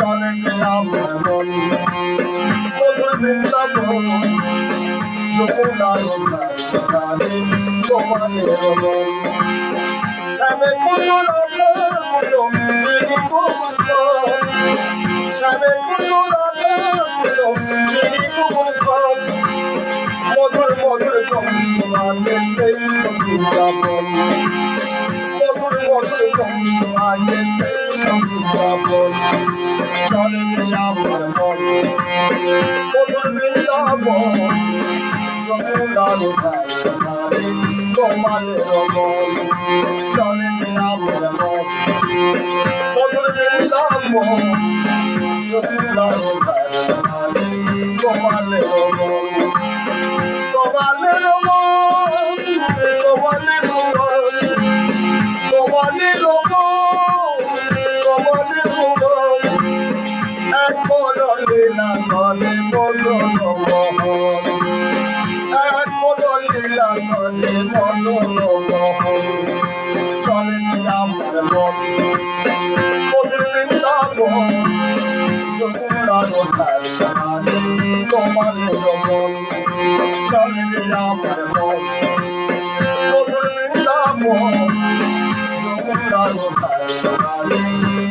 চলে আমার মন মধুর বৃন্দাবন যমুনার ধারে তোমাদের মন শ্যামে শ্যামে মধুর মধুর কংসমাতে সেই বৃন্দাবন মধুর মধুর কংসমাতে সেই বৃন্দাবন চলে আমার মন মধুর বৃন্দাবন যমুনার ধারে তোমাদের মন চলে আমার মন মধুর বৃন্দাবন যমুনার ধারে তোমাদের মন তোমাদের মন তোমাদের মন তোমাদের মন এক বদলে না গলে বদল মহল এক বদলে না গলে বদল মহল চলে আমার মন মধুর বৃন্দাবন যমুনার ধারে তোমাদের মন চলে আমার